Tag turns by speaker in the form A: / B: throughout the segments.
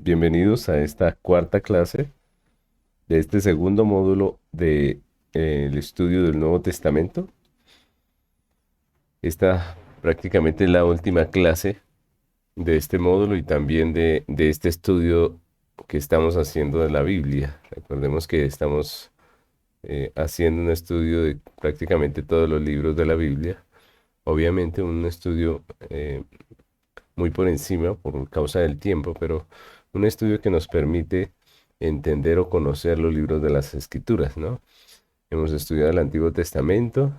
A: Bienvenidos a esta cuarta clase de este segundo módulo de el estudio del Nuevo Testamento. Esta prácticamente es la última clase de este módulo y también de este estudio que estamos haciendo de la Biblia. Recordemos que estamos haciendo un estudio de prácticamente todos los libros de la Biblia. Obviamente un estudio muy por encima por causa del tiempo, pero un estudio que nos permite entender o conocer los libros de las Escrituras, ¿no? Hemos estudiado el Antiguo Testamento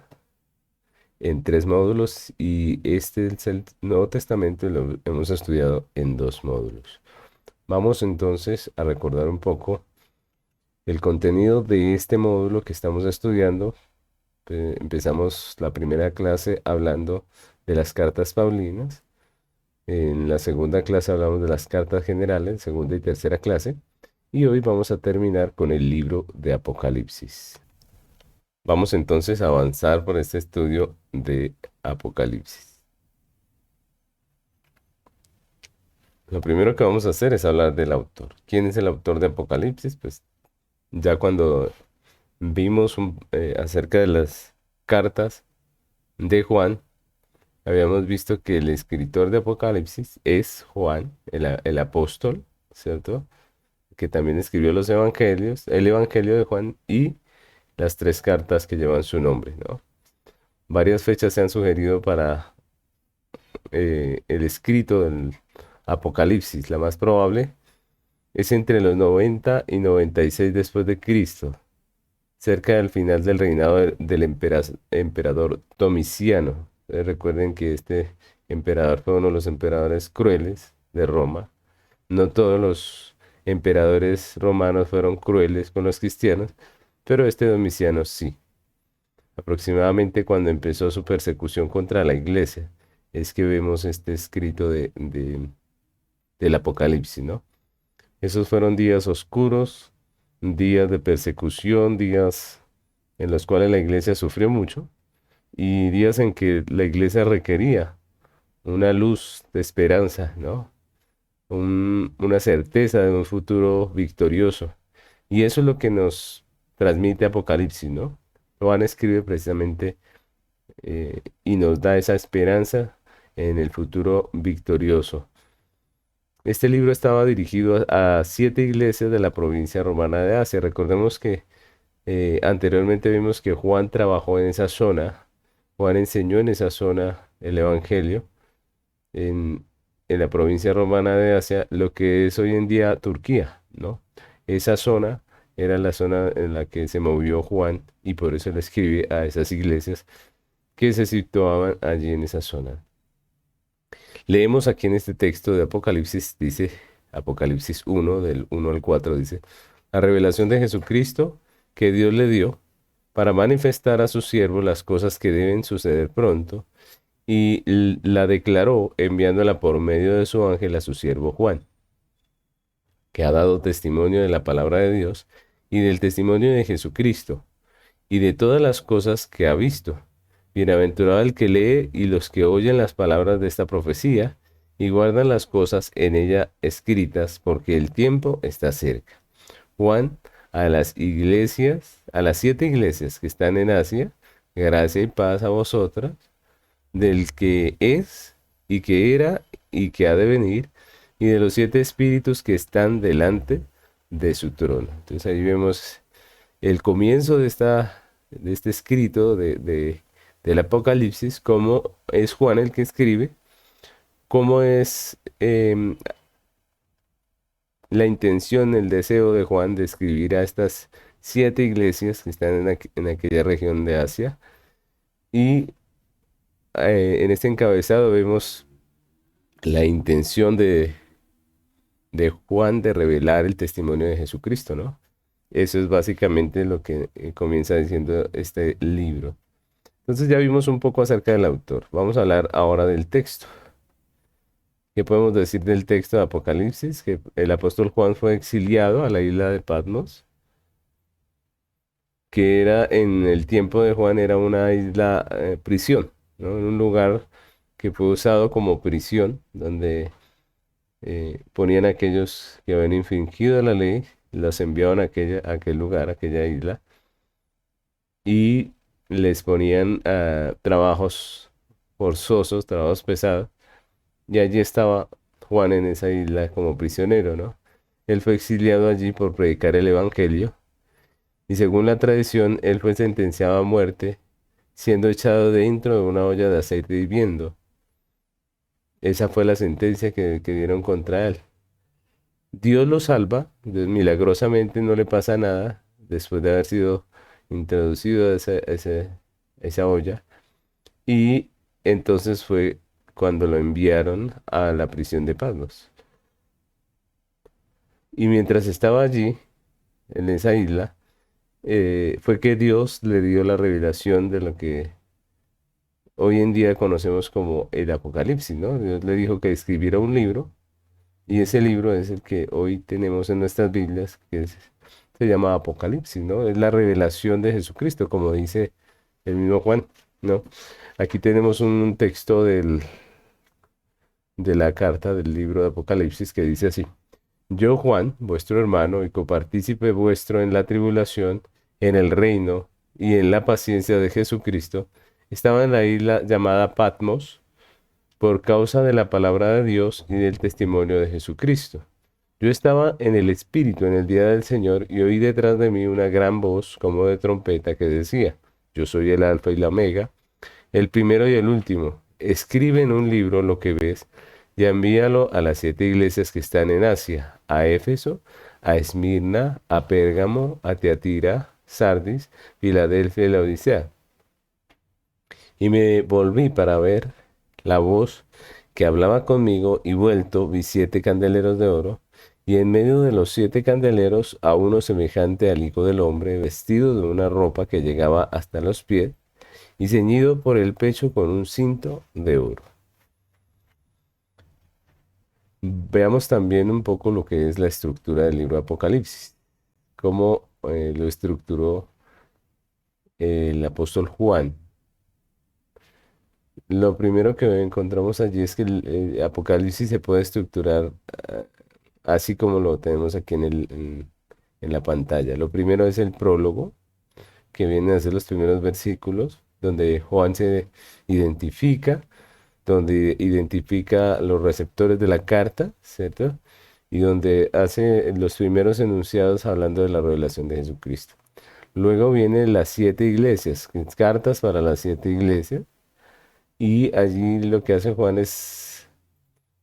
A: en 3 módulos y este es el Nuevo Testamento y lo hemos estudiado en 2 módulos. Vamos entonces a recordar un poco el contenido de este módulo que estamos estudiando. Empezamos la primera clase hablando de las cartas paulinas. En la segunda clase hablamos de las cartas generales, segunda y tercera clase, y hoy vamos a terminar con el libro de Apocalipsis. Vamos entonces a avanzar por este estudio de Apocalipsis. Lo primero que vamos a hacer es hablar del autor. ¿Quién es el autor de Apocalipsis? Pues ya cuando vimos acerca de las cartas de Juan, habíamos visto que el escritor de Apocalipsis es Juan, el apóstol, ¿cierto? Que también escribió los evangelios, el evangelio de Juan y las 3 cartas que llevan su nombre, ¿no? Varias fechas se han sugerido para el escrito del Apocalipsis. La más probable es entre los 90 y 96 después de Cristo, cerca del final del reinado del emperador Domiciano. Recuerden que este emperador fue uno de los emperadores crueles de Roma. No todos los emperadores romanos fueron crueles con los cristianos, pero este Domiciano sí. Aproximadamente cuando empezó su persecución contra la iglesia, es que vemos este escrito del Apocalipsis, ¿no? Esos fueron días oscuros, días de persecución, días en los cuales la iglesia sufrió mucho y días en que la iglesia requería una luz de esperanza, ¿no? Una certeza de un futuro victorioso. Y eso es lo que nos transmite Apocalipsis, ¿no? Juan escribe precisamente y nos da esa esperanza en el futuro victorioso. Este libro estaba dirigido a 7 iglesias de la provincia romana de Asia. Recordemos que anteriormente vimos que Juan trabajó en esa zona, Juan enseñó en esa zona el Evangelio en, en la provincia romana de Asia, lo que es hoy en día Turquía, ¿no? Esa zona era la zona en la que se movió Juan y por eso le escribe a esas iglesias que se situaban allí en esa zona. Leemos aquí en este texto de Apocalipsis, dice Apocalipsis 1, del 1 al 4, dice, la revelación de Jesucristo que Dios le dio para manifestar a su siervo las cosas que deben suceder pronto, y la declaró enviándola por medio de su ángel a su siervo Juan, que ha dado testimonio de la palabra de Dios y del testimonio de Jesucristo y de todas las cosas que ha visto. Bienaventurado el que lee y los que oyen las palabras de esta profecía y guardan las cosas en ella escritas, porque el tiempo está cerca. Juan, a las iglesias, a las 7 iglesias que están en Asia, gracia y paz a vosotras, del que es y que era y que ha de venir, y de los 7 espíritus que están delante de su trono. Entonces ahí vemos el comienzo de este escrito del Apocalipsis, cómo es Juan el que escribe, cómo es la intención, el deseo de Juan de escribir a estas 7 iglesias que están en aquella región de Asia. Y en este encabezado vemos la intención de Juan de revelar el testimonio de Jesucristo, ¿no? Eso es básicamente lo que comienza diciendo este libro. Entonces ya vimos un poco acerca del autor. Vamos a hablar ahora del texto. ¿Qué podemos decir del texto de Apocalipsis? Que el apóstol Juan fue exiliado a la isla de Patmos, que era en el tiempo de Juan era una isla prisión, ¿no? Un lugar que fue usado como prisión, donde ponían a aquellos que habían infringido la ley, los enviaban a aquel lugar, a aquella isla, y les ponían trabajos forzosos, trabajos pesados, y allí estaba Juan en esa isla como prisionero, ¿no? Él fue exiliado allí por predicar el evangelio, y según la tradición, él fue sentenciado a muerte, siendo echado dentro de una olla de aceite hirviendo. Esa fue la sentencia que dieron contra él. Dios lo salva, milagrosamente no le pasa nada después de haber sido introducido a esa olla. Y entonces fue cuando lo enviaron a la prisión de Patmos. Y mientras estaba allí, en esa isla, fue que Dios le dio la revelación de lo que hoy en día conocemos como el Apocalipsis, ¿no? Dios le dijo que escribiera un libro. Y ese libro es el que hoy tenemos en nuestras Biblias, se llama Apocalipsis, ¿no? Es la revelación de Jesucristo, como dice el mismo Juan, ¿no? Aquí tenemos un texto de la carta del libro de Apocalipsis que dice así: Yo, Juan, vuestro hermano y copartícipe vuestro en la tribulación, en el reino y en la paciencia de Jesucristo, estaba en la isla llamada Patmos por causa de la palabra de Dios y del testimonio de Jesucristo. Yo estaba en el Espíritu en el día del Señor y oí detrás de mí una gran voz como de trompeta que decía: Yo soy el Alfa y la Omega, el primero y el último. Escribe en un libro lo que ves y envíalo a las 7 iglesias que están en Asia: a Éfeso, a Esmirna, a Pérgamo, a Teatira, Sardis, Filadelfia y la Odisea. Y me volví para ver la voz que hablaba conmigo, y vuelto vi 7 candeleros de oro, y en medio de los 7 candeleros a uno semejante al Hijo del Hombre, vestido de una ropa que llegaba hasta los pies, y ceñido por el pecho con un cinto de oro. Veamos también un poco lo que es la estructura del libro de Apocalipsis, cómo lo estructuró el apóstol Juan. Lo primero que encontramos allí es que el Apocalipsis se puede estructurar ah, así como lo tenemos aquí en la pantalla. Lo primero es el prólogo, que viene a ser los primeros versículos, donde Juan se identifica, donde identifica los receptores de la carta, ¿cierto? Y donde hace los primeros enunciados hablando de la revelación de Jesucristo. Luego vienen las 7 iglesias, cartas para las 7 iglesias. Y allí lo que hace Juan es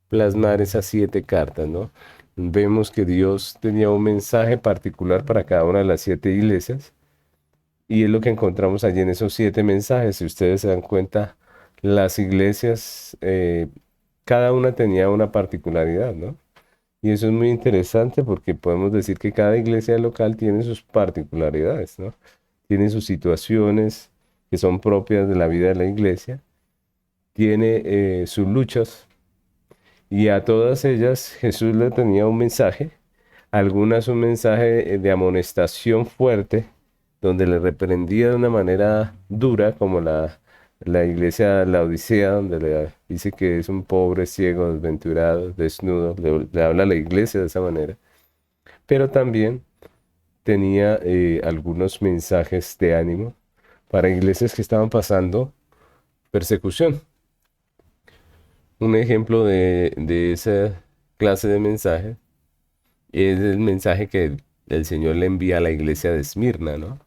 A: plasmar esas 7 cartas, ¿no? Vemos que Dios tenía un mensaje particular para cada una de las 7 iglesias, y es lo que encontramos allí en esos 7 mensajes. Si ustedes se dan cuenta, las iglesias, cada una tenía una particularidad, ¿no? Y eso es muy interesante porque podemos decir que cada iglesia local tiene sus particularidades, ¿no? Tiene sus situaciones que son propias de la vida de la iglesia, tiene sus luchas, y a todas ellas Jesús le tenía un mensaje, algunas un mensaje de amonestación fuerte, donde le reprendía de una manera dura, como la iglesia de la Odisea, donde le dice que es un pobre, ciego, desventurado, desnudo, le habla a la iglesia de esa manera, pero también tenía algunos mensajes de ánimo para iglesias que estaban pasando persecución. Un ejemplo de esa clase de mensaje es el mensaje que el Señor le envía a la iglesia de Esmirna, ¿no?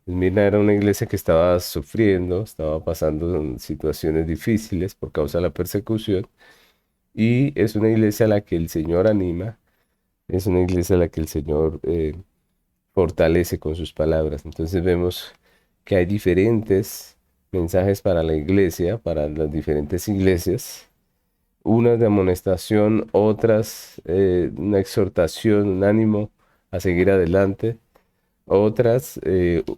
A: Esmirna era una iglesia que estaba sufriendo, estaba pasando situaciones difíciles por causa de la persecución, y es una iglesia a la que el Señor anima, es una iglesia a la que el Señor fortalece con sus palabras. Entonces vemos que hay diferentes mensajes para la iglesia, para las diferentes iglesias, unas de amonestación, otras una exhortación, un ánimo a seguir adelante, otras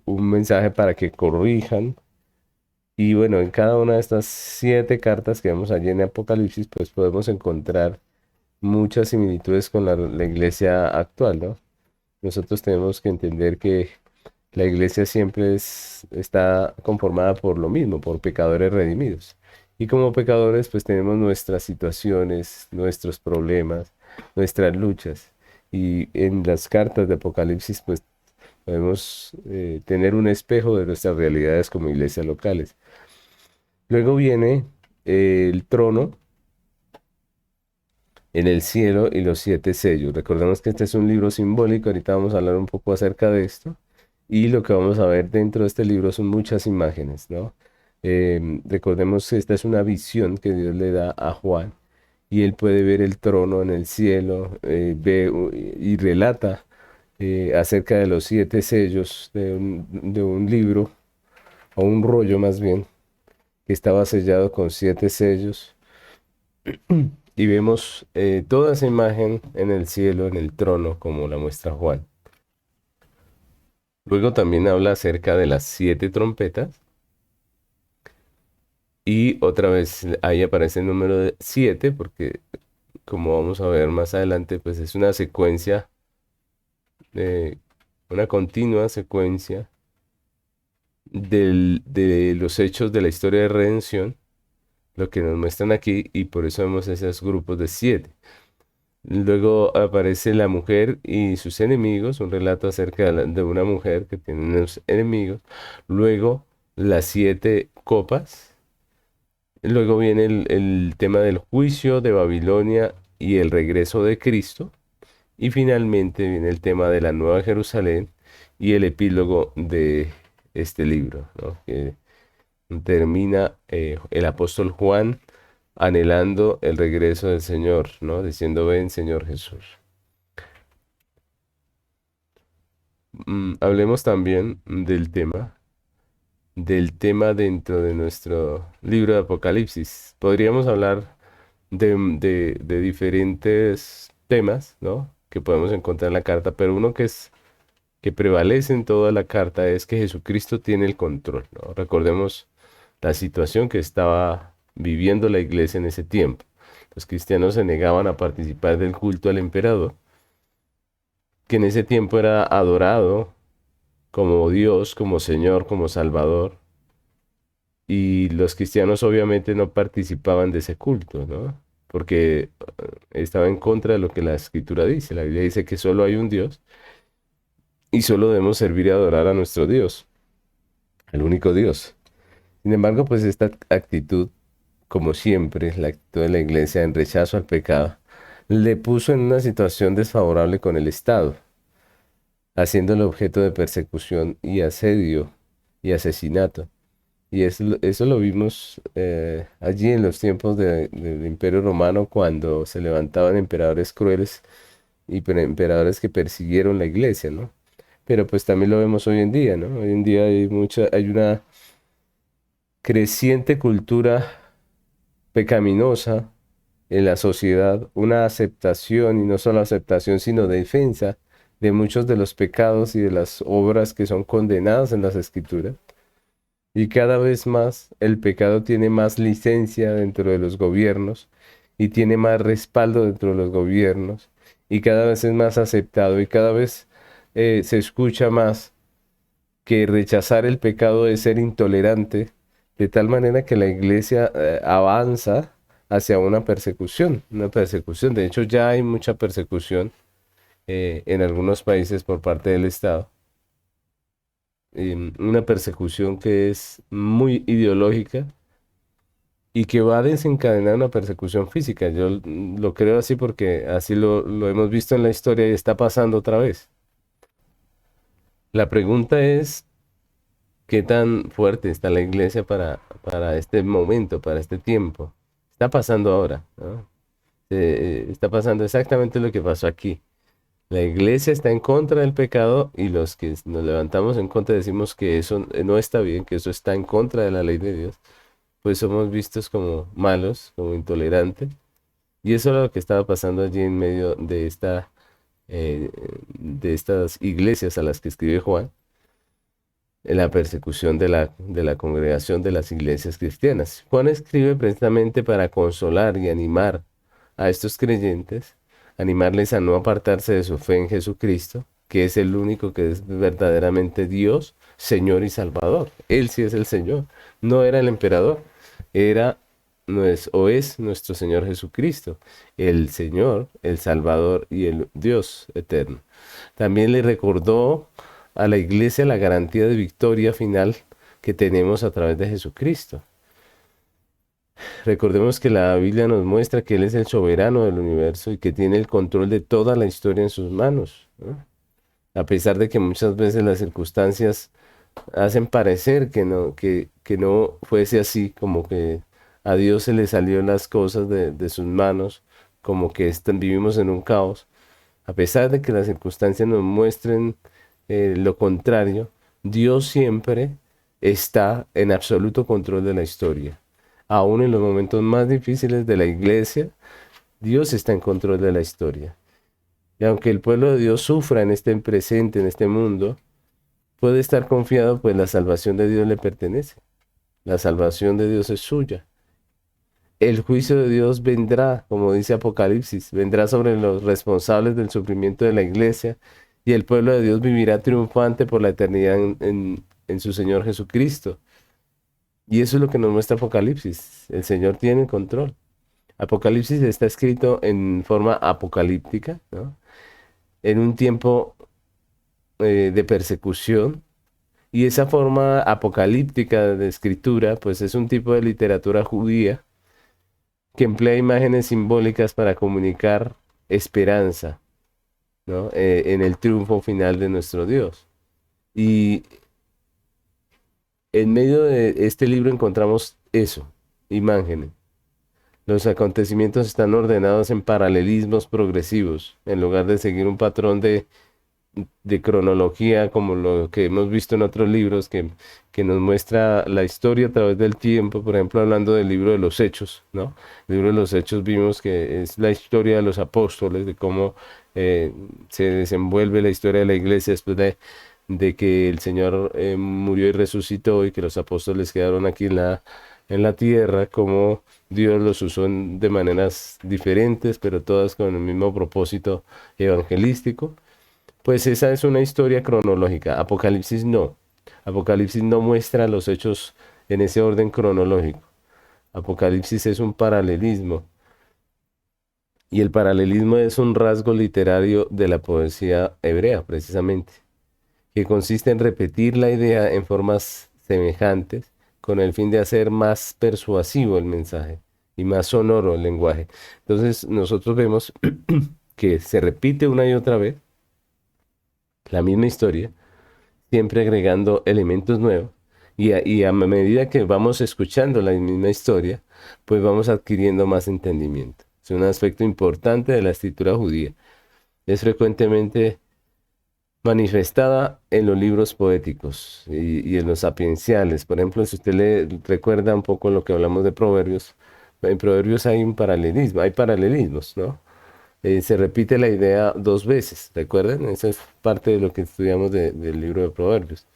A: un mensaje para que corrijan. Y bueno, en cada una de estas 7 cartas que vemos allí en Apocalipsis, pues podemos encontrar muchas similitudes con la iglesia actual, ¿no? Nosotros tenemos que entender que la iglesia siempre está conformada por lo mismo, por pecadores redimidos. Y como pecadores, pues tenemos nuestras situaciones, nuestros problemas, nuestras luchas. Y en las cartas de Apocalipsis, pues podemos tener un espejo de nuestras realidades como iglesias locales. Luego viene el trono en el cielo y los siete sellos. Recordemos que este es un libro simbólico, ahorita vamos a hablar un poco acerca de esto. Y lo que vamos a ver dentro de este libro son muchas imágenes, ¿no? Recordemos que esta es una visión que Dios le da a Juan y él puede ver el trono en el cielo, y relata acerca de los siete sellos de un libro, o un rollo más bien, que estaba sellado con siete sellos. Y vemos toda esa imagen en el cielo, en el trono, como la muestra Juan. Luego también habla acerca de las siete trompetas. Y otra vez ahí aparece el número de 7, porque como vamos a ver más adelante, pues es una secuencia, eh, una continua secuencia de los hechos de la historia de redención, lo que nos muestran aquí, y por eso vemos esos grupos de 7. Luego aparece la mujer y sus enemigos, un relato acerca de una mujer que tiene unos enemigos. Luego las 7 copas. Luego viene el tema del juicio de Babilonia y el regreso de Cristo. Y finalmente viene el tema de la Nueva Jerusalén y el epílogo de este libro, ¿no? Que termina el apóstol Juan anhelando el regreso del Señor, ¿no? Diciendo, ven, Señor Jesús. Hablemos también del tema dentro de nuestro libro de Apocalipsis. Podríamos hablar de diferentes temas, ¿no? Que podemos encontrar en la carta, pero uno que prevalece en toda la carta es que Jesucristo tiene el control, ¿no? Recordemos la situación que estaba viviendo la iglesia en ese tiempo. Los cristianos se negaban a participar del culto al emperador, que en ese tiempo era adorado como Dios, como Señor, como Salvador, y los cristianos obviamente no participaban de ese culto, ¿no? Porque estaba en contra de lo que la Escritura dice. La Biblia dice que solo hay un Dios y solo debemos servir y adorar a nuestro Dios, al único Dios. Sin embargo, pues esta actitud, como siempre, la actitud de la iglesia en rechazo al pecado, le puso en una situación desfavorable con el Estado, haciéndolo objeto de persecución y asedio y asesinato. Y eso lo vimos allí en los tiempos del Imperio Romano, cuando se levantaban emperadores crueles y emperadores que persiguieron la iglesia, ¿no? Pero pues también lo vemos hoy en día, ¿no? Hoy en día hay una creciente cultura pecaminosa en la sociedad, una aceptación, y no solo aceptación, sino defensa de muchos de los pecados y de las obras que son condenadas en las Escrituras. Y cada vez más el pecado tiene más licencia dentro de los gobiernos y tiene más respaldo dentro de los gobiernos, y cada vez es más aceptado, y cada vez se escucha más que rechazar el pecado es ser intolerante, de tal manera que la iglesia avanza hacia una persecución, una persecución. De hecho, ya hay mucha persecución en algunos países por parte del Estado, una persecución que es muy ideológica y que va a desencadenar una persecución física. Yo lo creo así porque así lo hemos visto en la historia y está pasando otra vez. La pregunta es, ¿qué tan fuerte está la iglesia para este momento, para este tiempo? Está pasando ahora, ¿no? Está pasando exactamente lo que pasó aquí. La iglesia está en contra del pecado, y los que nos levantamos en contra decimos que eso no está bien, que eso está en contra de la ley de Dios, pues somos vistos como malos, como intolerantes. Y eso era lo que estaba pasando allí en medio eh, de estas iglesias a las que escribe Juan, en la persecución de la congregación de las iglesias cristianas. Juan escribe precisamente para consolar y animar a estos creyentes, animarles a no apartarse de su fe en Jesucristo, que es el único que es verdaderamente Dios, Señor y Salvador. Él sí es el Señor, no era el emperador, era no es o es nuestro Señor Jesucristo, el Señor, el Salvador y el Dios eterno. También le recordó a la iglesia la garantía de victoria final que tenemos a través de Jesucristo. Recordemos que la Biblia nos muestra que Él es el soberano del universo y que tiene el control de toda la historia en sus manos, ¿no? A pesar de que muchas veces las circunstancias hacen parecer que no fuese así, como que a Dios se le salió las cosas de sus manos, como que vivimos en un caos. A pesar de que las circunstancias nos muestren lo contrario, Dios siempre está en absoluto control de la historia. Aún en los momentos más difíciles de la iglesia, Dios está en control de la historia. Y aunque el pueblo de Dios sufra en este presente, en este mundo, puede estar confiado, pues la salvación de Dios le pertenece. La salvación de Dios es suya. El juicio de Dios vendrá, como dice Apocalipsis, vendrá sobre los responsables del sufrimiento de la iglesia y el pueblo de Dios vivirá triunfante por la eternidad en su Señor Jesucristo. Y eso es lo que nos muestra Apocalipsis. El Señor tiene el control. Apocalipsis está escrito en forma apocalíptica, ¿no? En un tiempo de persecución. Y esa forma apocalíptica de escritura, pues es un tipo de literatura judía que emplea imágenes simbólicas para comunicar esperanza, ¿no? En el triunfo final de nuestro Dios. Y en medio de este libro encontramos eso, imágenes. Los acontecimientos están ordenados en paralelismos progresivos, en lugar de seguir un patrón de cronología como lo que hemos visto en otros libros que nos muestra la historia a través del tiempo, por ejemplo, hablando del libro de los Hechos, ¿no? El libro de los Hechos vimos que es la historia de los apóstoles, de cómo se desenvuelve la historia de la iglesia después de que el Señor murió y resucitó y que los apóstoles quedaron aquí en la tierra, cómo Dios los usó de maneras diferentes, pero todas con el mismo propósito evangelístico. Pues esa es una historia cronológica. Apocalipsis no. Apocalipsis no muestra los hechos en ese orden cronológico. Apocalipsis es un paralelismo. Y el paralelismo es un rasgo literario de la poesía hebrea, precisamente, que consiste en repetir la idea en formas semejantes con el fin de hacer más persuasivo el mensaje y más sonoro el lenguaje. Entonces nosotros vemos que se repite una y otra vez la misma historia, siempre agregando elementos nuevos. Y a medida que vamos escuchando la misma historia, pues vamos adquiriendo más entendimiento. Es un aspecto importante de la escritura judía. Es frecuentemente manifestada en los libros poéticos y en los sapienciales. Por ejemplo, si usted le recuerda un poco lo que hablamos de Proverbios, en Proverbios hay un paralelismo, hay paralelismos, ¿no? Se repite la idea dos veces, ¿recuerdan? Eso es parte de lo que estudiamos del libro de Proverbios.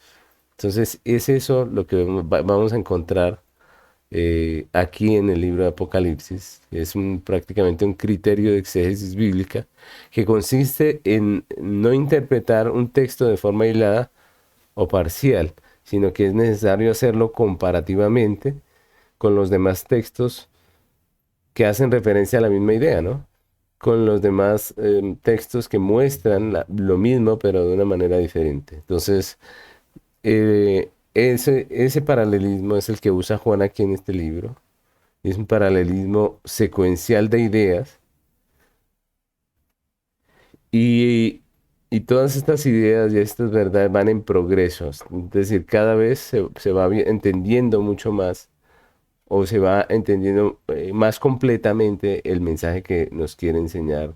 A: Entonces, es eso lo que vamos a encontrar aquí en el libro de Apocalipsis. Es prácticamente un criterio de exégesis bíblica que consiste en no interpretar un texto de forma aislada o parcial, sino que es necesario hacerlo comparativamente con los demás textos que hacen referencia a la misma idea, ¿no? Con los demás textos que muestran lo mismo, pero de una manera diferente. Entonces, ese paralelismo es el que usa Juan aquí en este libro. Es un paralelismo secuencial de ideas y, y todas estas ideas y estas verdades van en progreso. Es decir, cada vez se va entendiendo mucho más o se va entendiendo más completamente el mensaje que nos quiere enseñar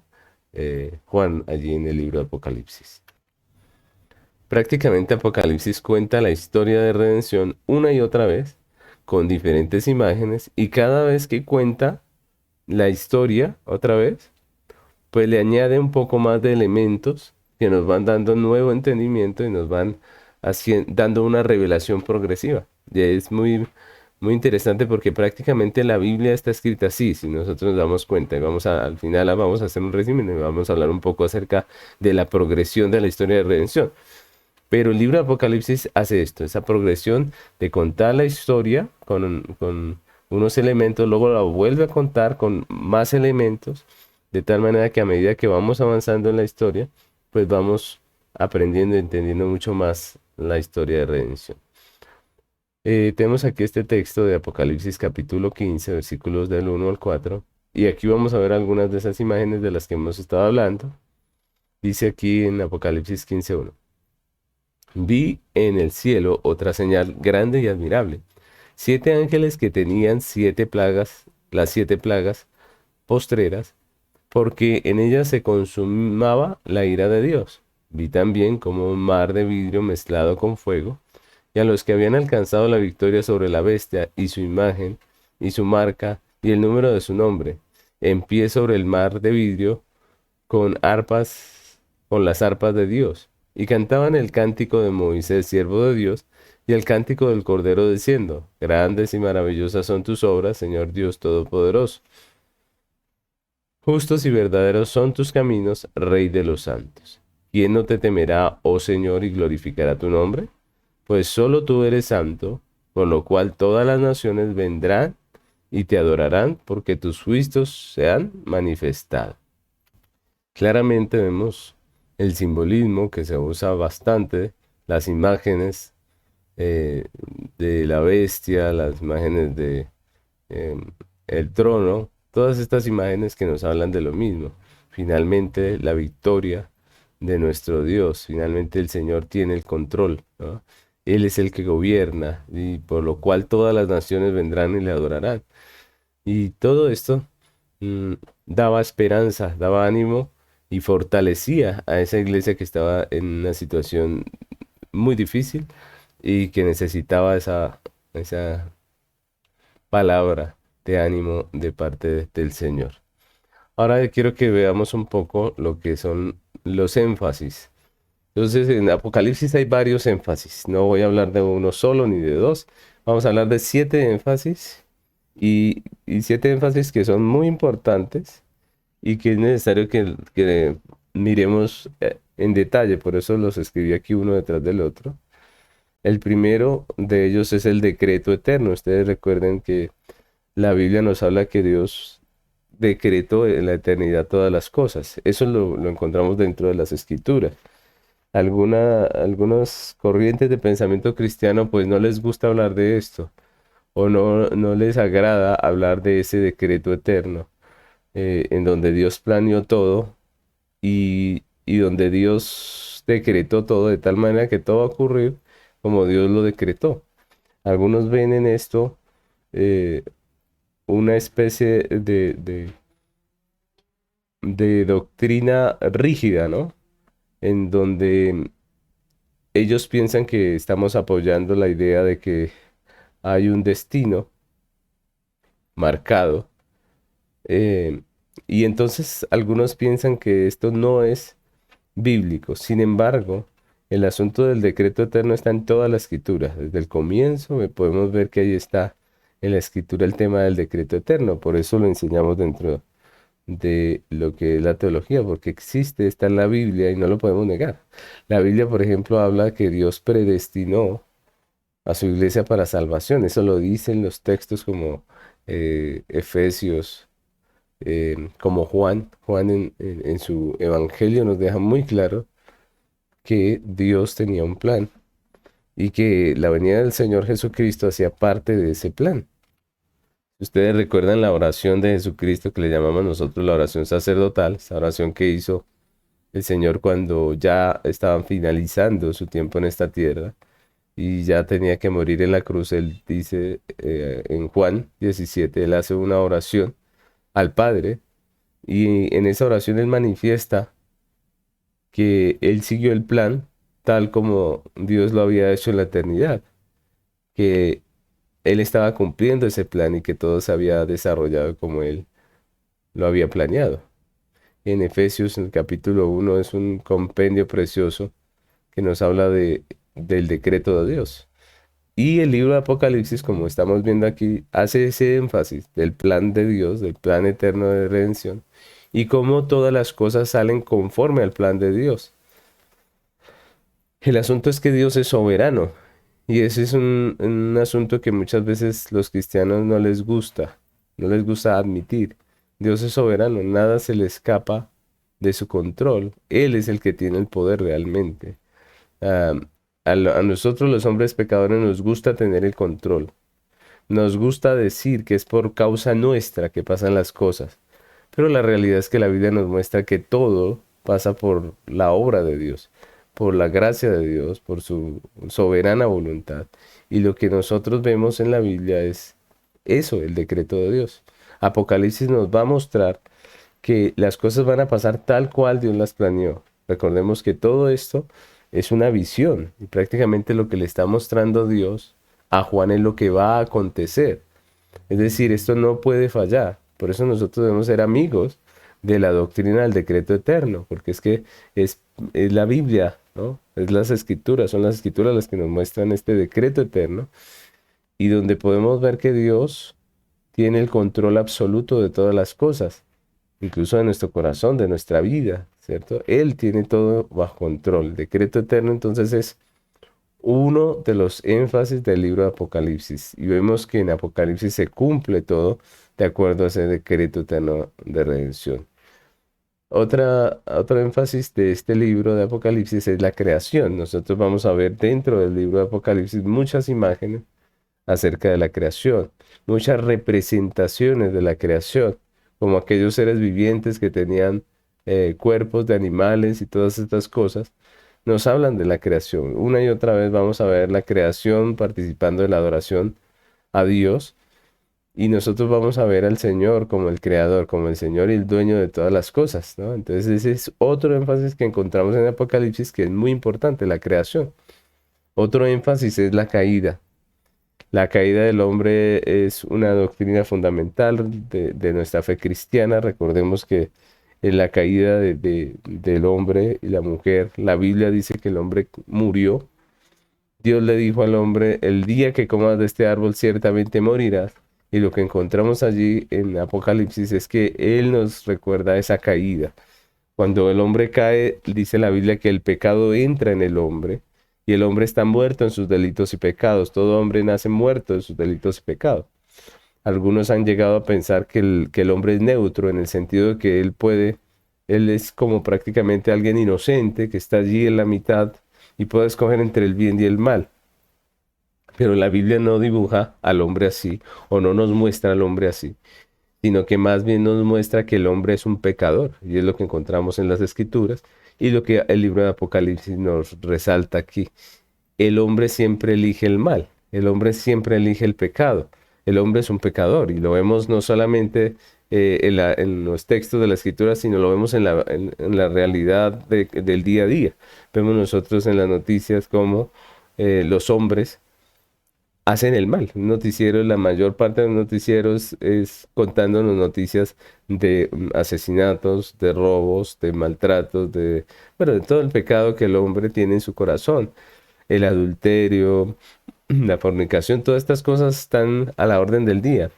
A: Juan allí en el libro de Apocalipsis. Prácticamente Apocalipsis cuenta la historia de redención una y otra vez, con diferentes imágenes, y cada vez que cuenta la historia otra vez, pues le añade un poco más de elementos que nos van dando nuevo entendimiento y nos van dando una revelación progresiva. Y es muy interesante porque prácticamente la Biblia está escrita así, si nosotros nos damos cuenta. Y al final vamos a hacer un resumen y vamos a hablar un poco acerca de la progresión de la historia de redención. Pero el libro de Apocalipsis hace esto, esa progresión de contar la historia unos elementos, luego la vuelve a contar con más elementos, de tal manera que a medida que vamos avanzando en la historia, pues vamos aprendiendo y entendiendo mucho más la historia de redención. Tenemos aquí este texto de Apocalipsis capítulo 15, versículos del 1 al 4, y aquí vamos a ver algunas de esas imágenes de las que hemos estado hablando. Dice aquí en Apocalipsis 15:1. Vi en el cielo otra señal grande y admirable. 7 ángeles que tenían 7 plagas, las 7 plagas postreras, porque en ellas se consumaba la ira de Dios. Vi también como un mar de vidrio mezclado con fuego, y a los que habían alcanzado la victoria sobre la bestia y su imagen, y su marca, y el número de su nombre, en pie sobre el mar de vidrio, con arpas, con las arpas de Dios, y cantaban el cántico de Moisés, siervo de Dios, y el cántico del Cordero diciendo, grandes y maravillosas son tus obras, Señor Dios Todopoderoso. Justos y verdaderos son tus caminos, Rey de los santos. ¿Quién no te temerá, oh Señor, y glorificará tu nombre? Pues solo tú eres santo, por lo cual todas las naciones vendrán y te adorarán, porque tus juicios se han manifestado. Claramente vemos el simbolismo que se usa bastante, las imágenes eh, de la bestia, las imágenes de el trono, todas estas imágenes que nos hablan de lo mismo. Finalmente, la victoria de nuestro Dios, finalmente el Señor tiene el control, ¿no? Él es el que gobierna y por lo cual todas las naciones vendrán y le adorarán. Y todo esto mm, daba esperanza, daba ánimo y fortalecía a esa iglesia que estaba en una situación muy difícil y que necesitaba esa palabra de ánimo de parte del Señor. Ahora quiero que veamos un poco lo que son los énfasis. Entonces, en Apocalipsis hay varios énfasis. No voy a hablar de uno solo ni de dos. Vamos a hablar de 7 énfasis y 7 énfasis que son muy importantes y que es necesario que miremos en detalle. Por eso los escribí aquí uno detrás del otro. El primero de ellos es el decreto eterno. Ustedes recuerden que la Biblia nos habla que Dios decretó en la eternidad todas las cosas. Eso lo encontramos dentro de las escrituras. Algunas corrientes de pensamiento cristiano pues no les gusta hablar de esto o no les agrada hablar de ese decreto eterno en donde Dios planeó todo y donde Dios decretó todo de tal manera que todo va a ocurrir como Dios lo decretó. Algunos ven en esto eh, una especie de doctrina rígida, ¿no? En donde ellos piensan que estamos apoyando la idea de que hay un destino marcado. eh, y entonces algunos piensan que esto no es bíblico. Sin embargo, el asunto del decreto eterno está en toda la escritura. Desde el comienzo podemos ver que ahí está en la escritura el tema del decreto eterno. Por eso lo enseñamos dentro de lo que es la teología, porque existe, está en la Biblia y no lo podemos negar. La Biblia, por ejemplo, habla que Dios predestinó a su iglesia para salvación. Eso lo dicen los textos como Efesios, como Juan. Juan en su evangelio nos deja muy claro que Dios tenía un plan y que la venida del Señor Jesucristo hacía parte de ese plan. Ustedes recuerdan la oración de Jesucristo que le llamamos nosotros la oración sacerdotal, esa oración que hizo el Señor cuando ya estaban finalizando su tiempo en esta tierra y ya tenía que morir en la cruz. Él dice en Juan 17, él hace una oración al Padre y en esa oración él manifiesta que él siguió el plan tal como Dios lo había hecho en la eternidad, que él estaba cumpliendo ese plan y que todo se había desarrollado como él lo había planeado. En Efesios, en el capítulo 1, es un compendio precioso que nos habla del decreto de Dios. Y el libro de Apocalipsis, como estamos viendo aquí, hace ese énfasis del plan de Dios, del plan eterno de redención, y cómo todas las cosas salen conforme al plan de Dios. El asunto es que Dios es soberano Y ese es un asunto que muchas veces los cristianos no les gusta admitir. Dios es soberano, nada se le escapa de su control. Él es el que tiene el poder realmente. Ah, a nosotros los hombres pecadores nos gusta tener el control. Nos gusta decir que es por causa nuestra que pasan las cosas. Pero la realidad es que la Biblia nos muestra que todo pasa por la obra de Dios, por la gracia de Dios, por su soberana voluntad. Y lo que nosotros vemos en la Biblia es eso, el decreto de Dios. Apocalipsis nos va a mostrar que las cosas van a pasar tal cual Dios las planeó. Recordemos que todo esto es una visión y prácticamente lo que le está mostrando Dios a Juan es lo que va a acontecer. Es decir, esto no puede fallar. Por eso nosotros debemos ser amigos de la doctrina del decreto eterno, porque es que es la Biblia, ¿no? Es las escrituras, son las escrituras las que nos muestran este decreto eterno y donde podemos ver que Dios tiene el control absoluto de todas las cosas, incluso de nuestro corazón, de nuestra vida, ¿cierto? Él tiene todo bajo control. El decreto eterno entonces es uno de los énfasis del libro de Apocalipsis. Y vemos que en Apocalipsis se cumple todo de acuerdo a ese decreto eterno de redención. Otro énfasis de este libro de Apocalipsis es la creación. Nosotros vamos a ver dentro del libro de Apocalipsis muchas imágenes acerca de la creación, muchas representaciones de la creación, como aquellos seres vivientes que tenían cuerpos de animales y todas estas cosas nos hablan de la creación. Una y otra vez vamos a ver la creación participando de la adoración a Dios y nosotros vamos a ver al Señor como el creador, como el Señor y el dueño de todas las cosas, ¿no? Entonces ese es otro énfasis que encontramos en Apocalipsis que es muy importante, la creación. Otro énfasis es la caída. La caída del hombre es una doctrina fundamental de nuestra fe cristiana. Recordemos que en la caída del hombre y la mujer, la Biblia dice que el hombre murió. Dios le dijo al hombre, el día que comas de este árbol ciertamente morirás. Y lo que encontramos allí en Apocalipsis es que Él nos recuerda esa caída. Cuando el hombre cae, dice la Biblia que el pecado entra en el hombre y el hombre está muerto en sus delitos y pecados. Todo hombre nace muerto en sus delitos y pecados. Algunos han llegado a pensar que el hombre es neutro en el sentido de que él es como prácticamente alguien inocente que está allí en la mitad y puede escoger entre el bien y el mal. Pero la Biblia no dibuja al hombre así o no nos muestra al hombre así, sino que más bien nos muestra que el hombre es un pecador y es lo que encontramos en las Escrituras y lo que el libro de Apocalipsis nos resalta aquí. El hombre siempre elige el mal, el hombre siempre elige el pecado, el hombre es un pecador y lo vemos no solamente en los textos de la escritura, sino lo vemos en la realidad del día a día. Vemos nosotros en las noticias cómo los hombres hacen el mal. Un noticiero, la mayor parte de los noticieros es contándonos noticias de asesinatos, de robos, de maltratos, bueno, de todo el pecado que el hombre tiene en su corazón, el adulterio, la fornicación, todas estas cosas están a la orden del día.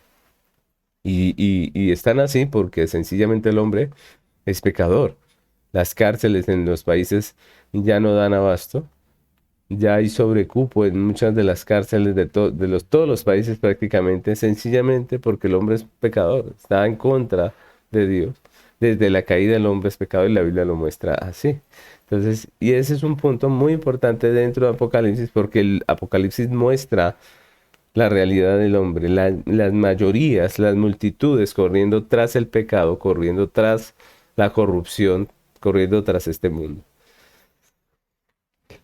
A: Y están así porque sencillamente el hombre es pecador. Las cárceles en los países ya no dan abasto. Ya hay sobrecupo en muchas de las cárceles de todos los países prácticamente, sencillamente porque el hombre es pecador, está en contra de Dios. Desde la caída el hombre es pecador y la Biblia lo muestra así. Entonces, y ese es un punto muy importante dentro de Apocalipsis porque el Apocalipsis muestra la realidad del hombre, las mayorías, las multitudes corriendo tras el pecado, corriendo tras la corrupción, corriendo tras este mundo.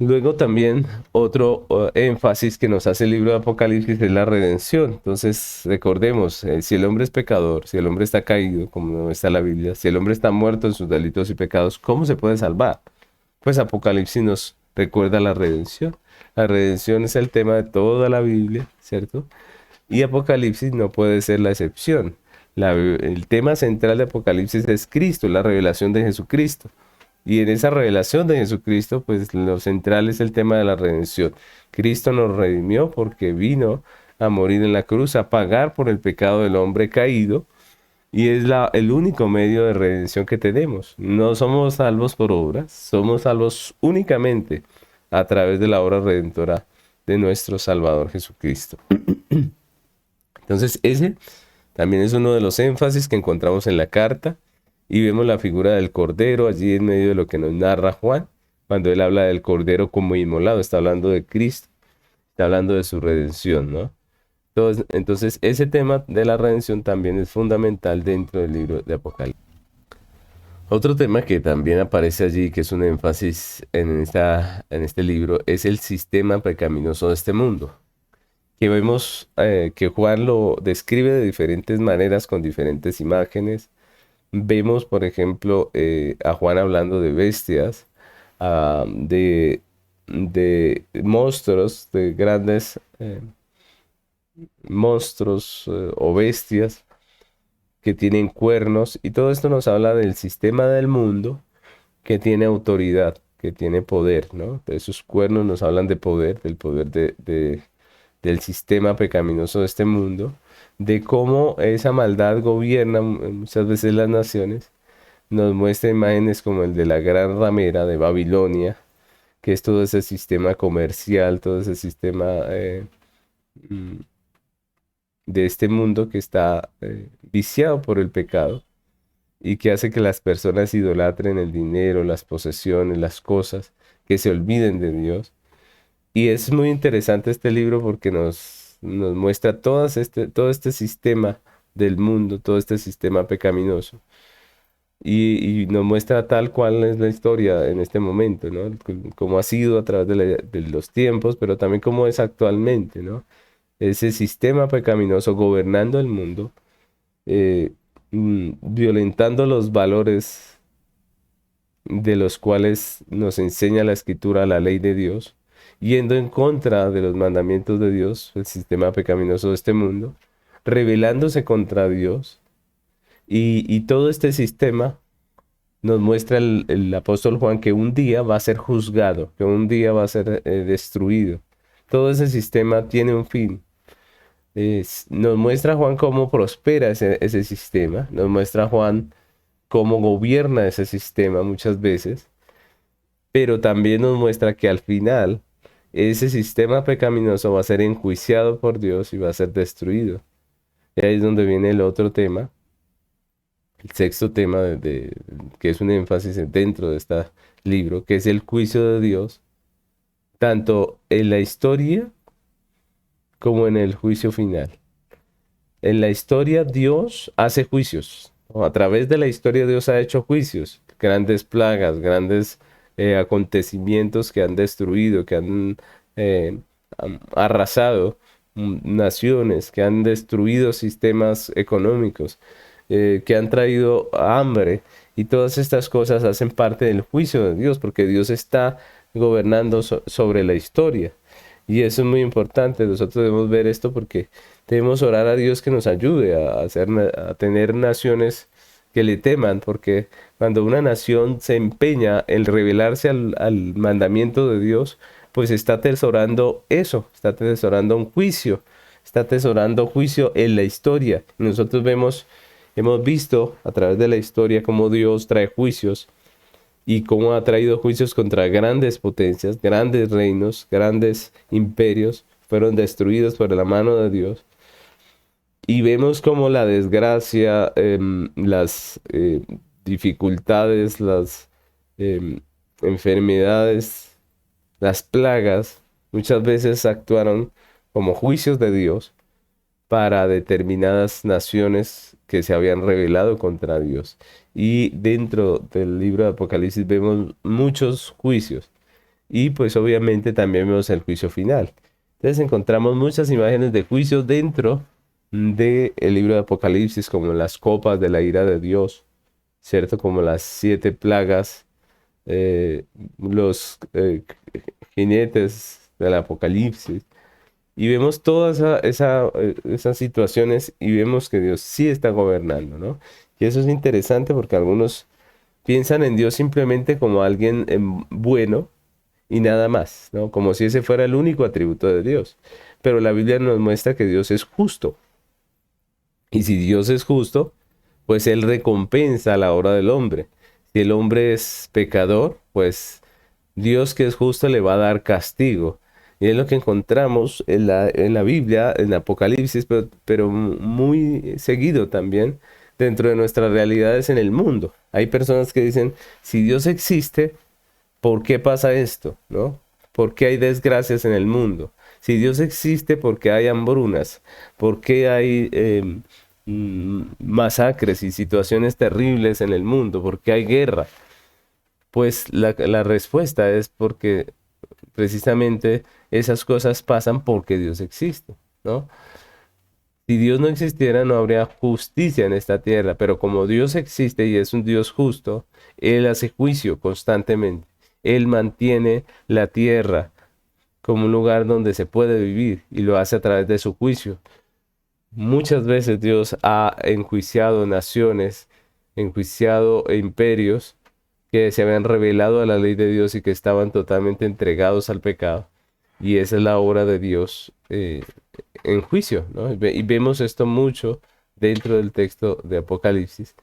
A: Luego también otro énfasis que nos hace el libro de Apocalipsis es la redención. Entonces recordemos, si el hombre es pecador, si el hombre está caído, como no está la Biblia, si el hombre está muerto en sus delitos y pecados, ¿cómo se puede salvar? Pues Apocalipsis nos recuerda la redención. La redención es el tema de toda la Biblia, ¿cierto? Y Apocalipsis no puede ser la excepción. El tema central de Apocalipsis es Cristo, la revelación de Jesucristo. Y en esa revelación de Jesucristo, pues lo central es el tema de la redención. Cristo nos redimió porque vino a morir en la cruz, a pagar por el pecado del hombre caído, y es el único medio de redención que tenemos. No somos salvos por obras, somos salvos únicamente a través de la obra redentora de nuestro Salvador Jesucristo. Entonces, ese también es uno de los énfasis que encontramos en la carta y vemos la figura del Cordero allí en medio de lo que nos narra Juan, cuando él habla del Cordero como inmolado, está hablando de Cristo, está hablando de su redención, ¿no? Entonces, ese tema de la redención también es fundamental dentro del libro de Apocalipsis. Otro tema que también aparece allí, que es un énfasis en este libro, es el sistema pecaminoso de este mundo, que vemos que Juan lo describe de diferentes maneras, con diferentes imágenes. Vemos, por ejemplo, a Juan hablando de bestias, de monstruos, de grandes monstruos o bestias que tienen cuernos, y todo esto nos habla del sistema del mundo que tiene autoridad, que tiene poder, ¿no? De esos cuernos nos hablan de poder, del poder del sistema pecaminoso de este mundo, de cómo esa maldad gobierna muchas veces las naciones. Nos muestra imágenes como el de la gran ramera de Babilonia, que es todo ese sistema comercial, todo ese sistema mm, de este mundo que está viciado por el pecado y que hace que las personas idolatren el dinero, las posesiones, las cosas, que se olviden de Dios. Y es muy interesante este libro porque nos muestra todo este sistema del mundo, todo este sistema pecaminoso. Y nos muestra tal cual es la historia en este momento, ¿no? Cómo ha sido a través de los tiempos, pero también cómo es actualmente, ¿no? Ese sistema pecaminoso gobernando el mundo, eh, violentando los valores de los cuales nos enseña la Escritura, la ley de Dios, yendo en contra de los mandamientos de Dios, el sistema pecaminoso de este mundo, rebelándose contra Dios. Y todo este sistema nos muestra el apóstol Juan que un día va a ser juzgado, que un día va a ser destruido. Todo ese sistema tiene un fin. Nos muestra Juan cómo prospera ese sistema, nos muestra Juan cómo gobierna ese sistema muchas veces, pero también nos muestra que al final ese sistema pecaminoso va a ser enjuiciado por Dios y va a ser destruido. Y ahí es donde viene el otro tema, el sexto tema que es un énfasis dentro de este libro, que es el juicio de Dios, tanto en la historia como en el juicio final. En la historia Dios hace juicios. ¿No? A través de la historia Dios ha hecho juicios, grandes plagas, grandes acontecimientos que han destruido, que han arrasado naciones, que han destruido sistemas económicos, que han traído hambre. Y todas estas cosas hacen parte del juicio de Dios, porque Dios está gobernando sobre la historia. Y eso es muy importante. Nosotros debemos ver esto porque debemos orar a Dios que nos ayude a tener naciones que le teman, porque cuando una nación se empeña en rebelarse al mandamiento de Dios, pues está atesorando eso, está atesorando un juicio, está atesorando juicio en la historia. Nosotros hemos visto a través de la historia cómo Dios trae juicios y cómo ha traído juicios contra grandes potencias, grandes reinos, grandes imperios, fueron destruidos por la mano de Dios. Y vemos cómo la desgracia, las dificultades, las enfermedades, las plagas, muchas veces actuaron como juicios de Dios para determinadas naciones que se habían rebelado contra Dios. Y dentro del libro de Apocalipsis vemos muchos juicios. Y pues obviamente también vemos el juicio final. Entonces encontramos muchas imágenes de juicios dentro del libro de Apocalipsis, como las copas de la ira de Dios, ¿cierto? Como las 7 plagas, los jinetes del Apocalipsis. Y vemos todas esas situaciones y vemos que Dios sí está gobernando, ¿no? Y eso es interesante porque algunos piensan en Dios simplemente como alguien bueno y nada más, ¿no? Como si ese fuera el único atributo de Dios. Pero la Biblia nos muestra que Dios es justo. Y si Dios es justo, pues Él recompensa a la obra del hombre. Si el hombre es pecador, pues Dios que es justo le va a dar castigo. Y es lo que encontramos en la Biblia, en Apocalipsis, pero muy seguido también dentro de nuestras realidades en el mundo. Hay personas que dicen, si Dios existe, ¿por qué pasa esto? ¿No? ¿Por qué hay desgracias en el mundo? Si Dios existe, ¿por qué hay hambrunas? ¿Por qué hay masacres y situaciones terribles en el mundo? ¿Por qué hay guerra? Pues la respuesta es porque precisamente esas cosas pasan porque Dios existe, ¿no? Si Dios no existiera, no habría justicia en esta tierra, pero como Dios existe y es un Dios justo, Él hace juicio constantemente. Él mantiene la tierra como un lugar donde se puede vivir y lo hace a través de su juicio. Muchas veces Dios ha enjuiciado naciones, enjuiciado imperios que se habían revelado a la ley de Dios y que estaban totalmente entregados al pecado. Y esa es la obra de Dios en juicio, ¿no? Y vemos esto mucho dentro del texto de Apocalipsis,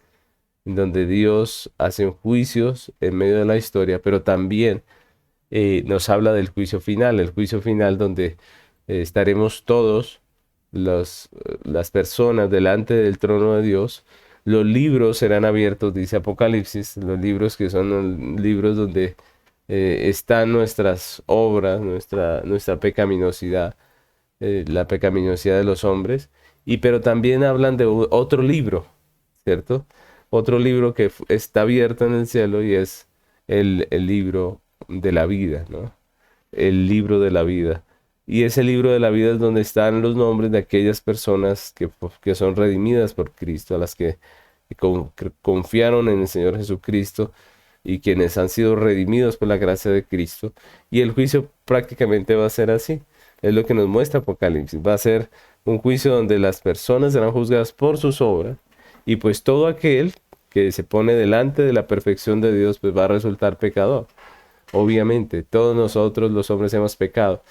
A: en donde Dios hace juicios en medio de la historia, pero también nos habla del juicio final, el juicio final donde estaremos todos las personas delante del trono de Dios. Los libros serán abiertos, dice Apocalipsis, los libros que son los libros donde están nuestras obras, nuestra pecaminosidad, la pecaminosidad de los hombres, y pero también hablan de otro libro, ¿cierto? Otro libro que está abierto en el cielo y es el libro de la vida, ¿no? El libro de la vida. Y ese libro de la vida es donde están los nombres de aquellas personas que son redimidas por Cristo, a las que confiaron en el Señor Jesucristo y quienes han sido redimidos por la gracia de Cristo. Y el juicio prácticamente va a ser así. Es lo que nos muestra Apocalipsis. Va a ser un juicio donde las personas serán juzgadas por sus obras y pues todo aquel que se pone delante de la perfección de Dios pues va a resultar pecador. Obviamente, todos nosotros los hombres hemos pecado.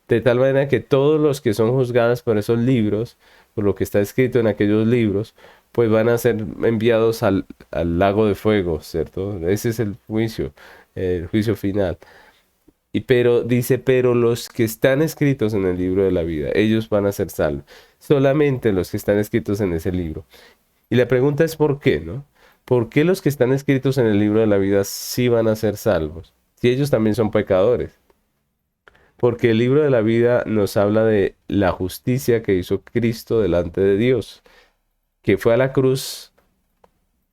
A: De tal manera que todos los que son juzgados por esos libros, por lo que está escrito en aquellos libros, pues van a ser enviados al lago de fuego, ¿cierto? Ese es el juicio final. Y pero dice, pero los que están escritos en el libro de la vida, ellos van a ser salvos. Solamente los que están escritos en ese libro. Y la pregunta es ¿por qué, no? ¿Por qué los que están escritos en el libro de la vida sí van a ser salvos? Si ellos también son pecadores. Porque el libro de la vida nos habla de la justicia que hizo Cristo delante de Dios, que fue a la cruz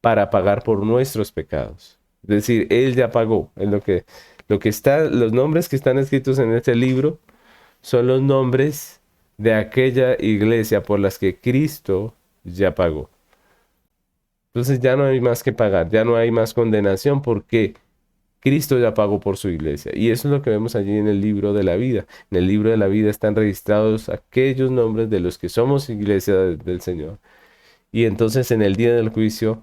A: para pagar por nuestros pecados. Es decir, Él ya pagó. Es lo que está, los nombres que están escritos en este libro son los nombres de aquella iglesia por las que Cristo ya pagó. Entonces ya no hay más que pagar, ya no hay más condenación porque Cristo ya pagó por su iglesia. Y eso es lo que vemos allí en el libro de la vida. En el libro de la vida están registrados aquellos nombres de los que somos iglesia del Señor. Y entonces en el día del juicio,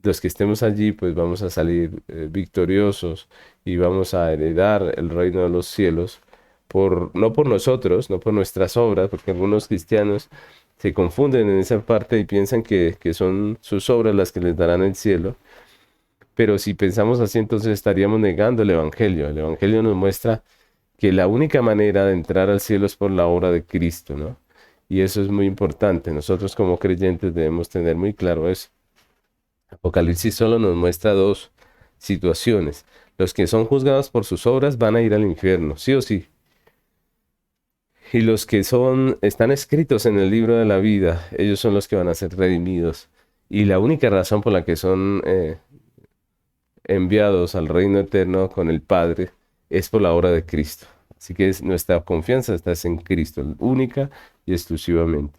A: los que estemos allí, pues vamos a salir victoriosos y vamos a heredar el reino de los cielos, no por nosotros, no por nuestras obras, porque algunos cristianos se confunden en esa parte y piensan que son sus obras las que les darán el cielo. Pero si pensamos así, entonces estaríamos negando el Evangelio. El Evangelio nos muestra que la única manera de entrar al cielo es por la obra de Cristo, ¿no? Y eso es muy importante. Nosotros como creyentes debemos tener muy claro eso. Apocalipsis solo nos muestra dos situaciones. Los que son juzgados por sus obras van a ir al infierno, sí o sí. Y los que están escritos en el libro de la vida, ellos son los que van a ser redimidos. Y la única razón por la que son enviados al reino eterno con el Padre es por la obra de Cristo. Así que nuestra confianza está en Cristo, única y exclusivamente.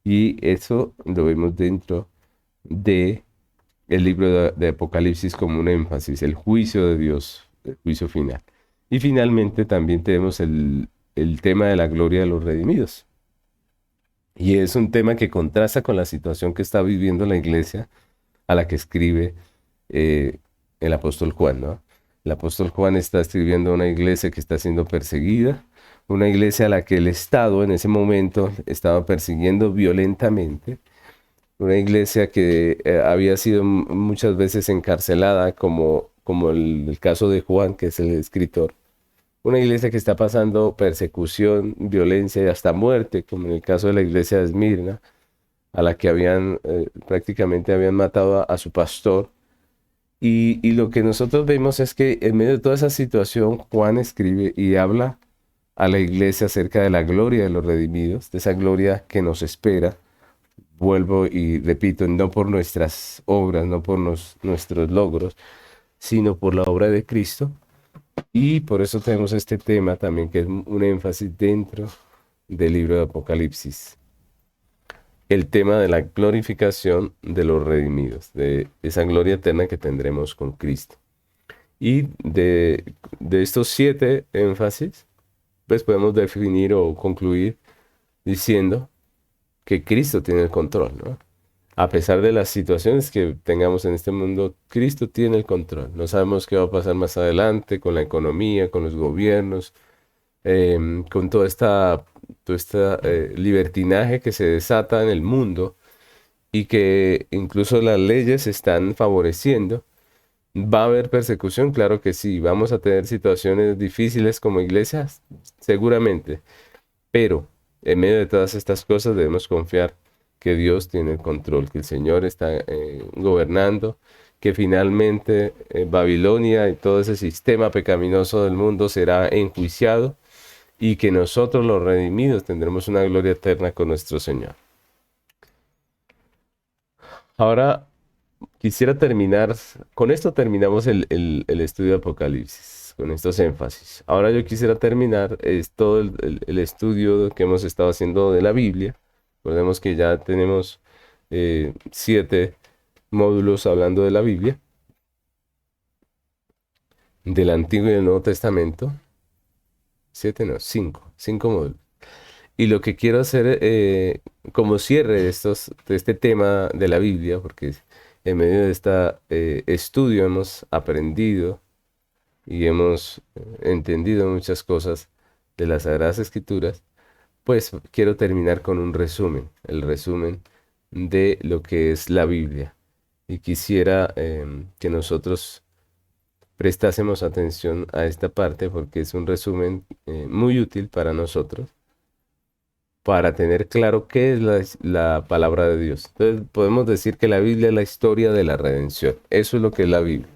A: Y eso lo vemos dentro de el libro de Apocalipsis como un énfasis, el juicio de Dios, el juicio final. Y finalmente también tenemos el tema de la gloria de los redimidos. Y es un tema que contrasta con la situación que está viviendo la iglesia a la que escribe eh, el apóstol Juan, ¿no? El apóstol Juan está escribiendo a una iglesia que está siendo perseguida, una iglesia a la que el Estado en ese momento estaba persiguiendo violentamente, una iglesia que había sido muchas veces encarcelada, como el caso de Juan, que es el escritor. una iglesia que está pasando persecución, violencia y hasta muerte, como en el caso de la iglesia de Esmirna, a la que prácticamente habían matado a su pastor. Y lo que nosotros vemos es que en medio de toda esa situación, Juan escribe y habla a la iglesia acerca de la gloria de los redimidos, de esa gloria que nos espera. Vuelvo y repito, no por nuestras obras, no por nuestros logros, sino por la obra de Cristo. Y por eso tenemos este tema también, que es un énfasis dentro del libro de Apocalipsis. El tema de la glorificación de los redimidos, de esa gloria eterna que tendremos con Cristo. Y de estos 7 énfasis, pues podemos definir o concluir diciendo que Cristo tiene el control, ¿no? A pesar de las situaciones que tengamos en este mundo, Cristo tiene el control. No sabemos qué va a pasar más adelante con la economía, con los gobiernos, con todo esta libertinaje que se desata en el mundo y que incluso las leyes están favoreciendo. ¿Va a haber persecución? Claro que sí. ¿Vamos a tener situaciones difíciles como iglesias? Seguramente. Pero en medio de todas estas cosas debemos confiar que Dios tiene el control, que el Señor está gobernando, que finalmente Babilonia y todo ese sistema pecaminoso del mundo será enjuiciado y que nosotros los redimidos tendremos una gloria eterna con nuestro Señor. Ahora quisiera terminar, con esto terminamos el estudio de Apocalipsis, con estos énfasis. Ahora yo quisiera terminar todo el estudio que hemos estado haciendo de la Biblia. Recordemos que ya tenemos 7 módulos hablando de la Biblia, del Antiguo y del Nuevo Testamento. 7 no, 5 módulos. Y lo que quiero hacer como cierre de este tema de la Biblia, porque en medio de este estudio hemos aprendido y hemos entendido muchas cosas de las Sagradas Escrituras, pues quiero terminar con un resumen, el resumen de lo que es la Biblia. Y quisiera que nosotros prestásemos atención a esta parte porque es un resumen muy útil para nosotros para tener claro qué es la palabra de Dios. Entonces podemos decir que la Biblia es la historia de la redención. Eso es lo que es la Biblia.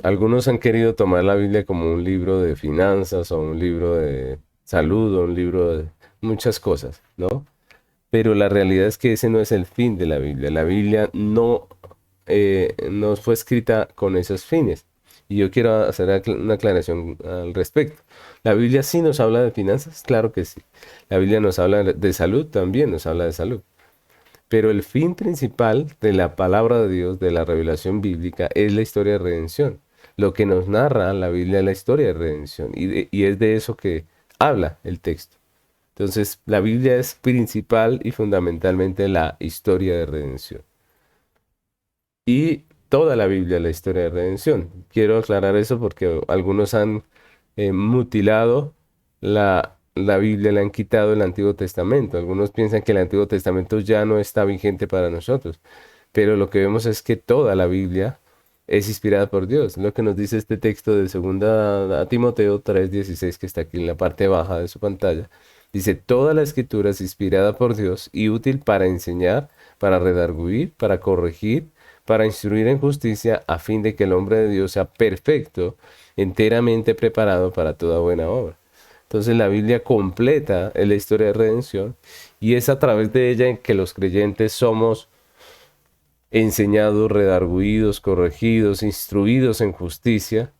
A: Algunos han querido tomar la Biblia como un libro de finanzas o un libro de salud o un libro de muchas cosas, ¿no? Pero la realidad es que ese no es el fin de la Biblia. La Biblia no fue escrita con esos fines. Y yo quiero hacer una aclaración al respecto. ¿La Biblia sí nos habla de finanzas? Claro que sí. La Biblia nos habla de salud, también nos habla de salud. Pero el fin principal de la palabra de Dios, de la revelación bíblica, es la historia de redención. Lo que nos narra la Biblia es la historia de redención. Y es de eso que habla el texto. Entonces, la Biblia es principal y fundamentalmente la historia de redención. Y toda la Biblia es la historia de redención. Quiero aclarar eso porque algunos han mutilado la Biblia, le han quitado el Antiguo Testamento. Algunos piensan que el Antiguo Testamento ya no está vigente para nosotros. Pero lo que vemos es que toda la Biblia es inspirada por Dios. Lo que nos dice este texto de 2 Timoteo 3:16, que está aquí en la parte baja de su pantalla. Dice, toda la escritura es inspirada por Dios y útil para enseñar, para redarguir, para corregir, para instruir en justicia, a fin de que el hombre de Dios sea perfecto, enteramente preparado para toda buena obra. Entonces la Biblia completa la historia de redención y es a través de ella en que los creyentes somos enseñados, redarguidos, corregidos, instruidos en justicia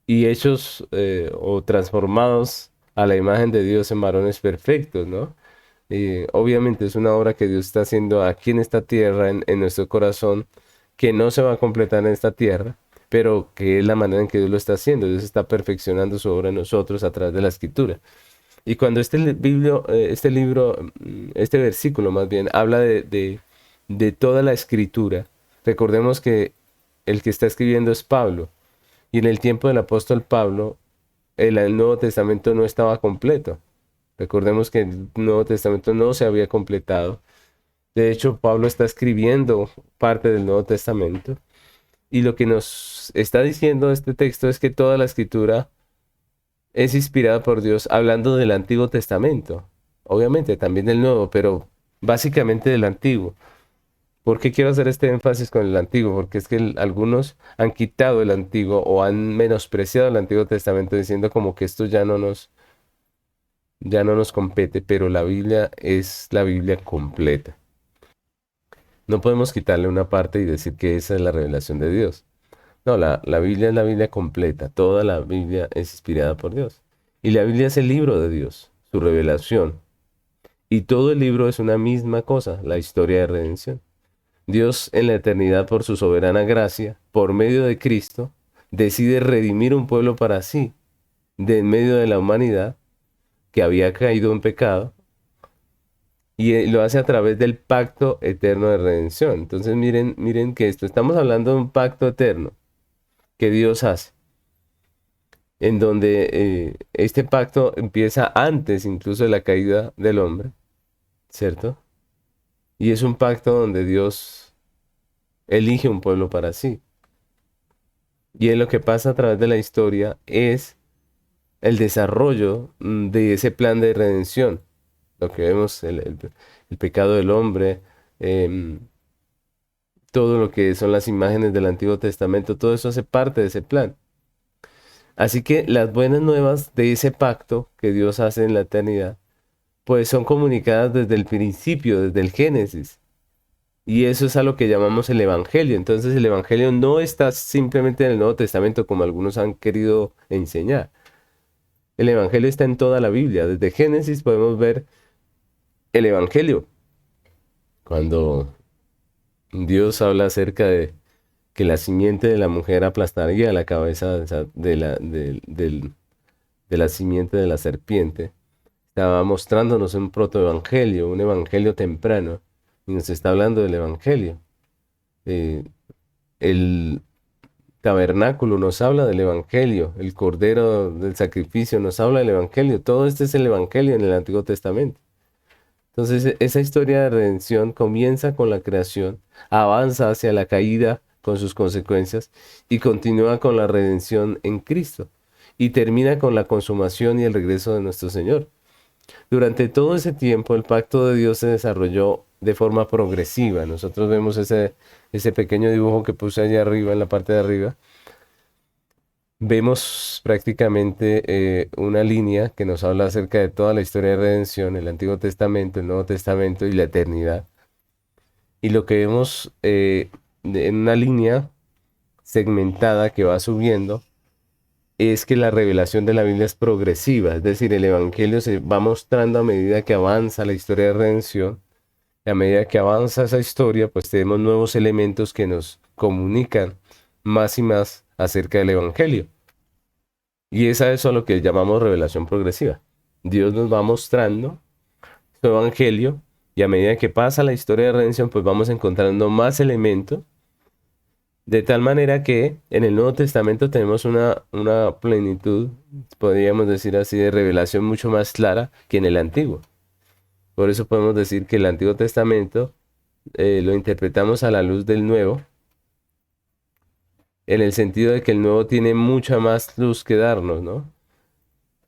A: y hechos o transformados a la imagen de Dios en varones perfectos, ¿no? Obviamente es una obra que Dios está haciendo aquí en esta tierra, en nuestro corazón, que no se va a completar en esta tierra, pero que es la manera en que Dios lo está haciendo. Dios está perfeccionando su obra en nosotros a través de la escritura. Y cuando este versículo más bien, habla de toda la escritura, recordemos que el que está escribiendo es Pablo. Y en el tiempo del apóstol Pablo, el Nuevo Testamento no estaba completo. Recordemos que el Nuevo Testamento no se había completado. De hecho, Pablo está escribiendo parte del Nuevo Testamento Y lo que nos está diciendo este texto es que toda la escritura es inspirada por Dios, hablando del Antiguo Testamento. Obviamente también del Nuevo, pero básicamente del Antiguo. ¿Por qué quiero hacer este énfasis con el Antiguo? Porque es que algunos han quitado el Antiguo o han menospreciado el Antiguo Testamento diciendo como que esto ya no nos compete, pero la Biblia es la Biblia completa. No podemos quitarle una parte y decir que esa es la revelación de Dios. No, la Biblia es la Biblia completa. Toda la Biblia es inspirada por Dios. Y la Biblia es el libro de Dios, su revelación. Y todo el libro es una misma cosa, la historia de redención. Dios en la eternidad, por su soberana gracia, por medio de Cristo, decide redimir un pueblo para sí, de en medio de la humanidad que había caído en pecado, y lo hace a través del pacto eterno de redención. Entonces miren que esto, estamos hablando de un pacto eterno que Dios hace, en donde este pacto empieza antes incluso de la caída del hombre, ¿cierto? Y es un pacto donde Dios elige un pueblo para sí. Y en lo que pasa a través de la historia es el desarrollo de ese plan de redención. Lo que vemos, el pecado del hombre, em, todo lo que son las imágenes del Antiguo Testamento, todo eso hace parte de ese plan. Así que las buenas nuevas de ese pacto que Dios hace en la eternidad, pues son comunicadas desde el principio, desde el Génesis. Y eso es a lo que llamamos el Evangelio. Entonces el Evangelio no está simplemente en el Nuevo Testamento como algunos han querido enseñar. El Evangelio está en toda la Biblia. Desde Génesis podemos ver el Evangelio. Cuando Dios habla acerca de que la simiente de la mujer aplastaría la cabeza de la simiente de la serpiente, estaba mostrándonos un protoevangelio, un evangelio temprano, y nos está hablando del evangelio. Eh, el tabernáculo nos habla del evangelio, el cordero del sacrificio nos habla del evangelio, todo este es el evangelio en el Antiguo Testamento. Entonces, esa historia de redención comienza con la creación, avanza hacia la caída con sus consecuencias y continúa con la redención en Cristo y termina con la consumación y el regreso de nuestro Señor. Durante todo ese tiempo, el pacto de Dios se desarrolló de forma progresiva. Nosotros vemos ese pequeño dibujo que puse allá arriba, en la parte de arriba. Vemos prácticamente una línea que nos habla acerca de toda la historia de redención, el Antiguo Testamento, el Nuevo Testamento y la eternidad. Y lo que vemos en una línea segmentada que va subiendo es que la revelación de la Biblia es progresiva, es decir, el Evangelio se va mostrando a medida que avanza la historia de redención. Y a medida que avanza esa historia, pues tenemos nuevos elementos que nos comunican más y más acerca del Evangelio. Y esa es a lo que llamamos revelación progresiva. Dios nos va mostrando su evangelio y a medida que pasa la historia de redención, pues vamos encontrando más elementos, de tal manera que en el Nuevo Testamento tenemos una plenitud, podríamos decir así, de revelación mucho más clara que en el Antiguo. Por eso podemos decir que el Antiguo Testamento lo interpretamos a la luz del Nuevo, en el sentido de que el Nuevo tiene mucha más luz que darnos, ¿no?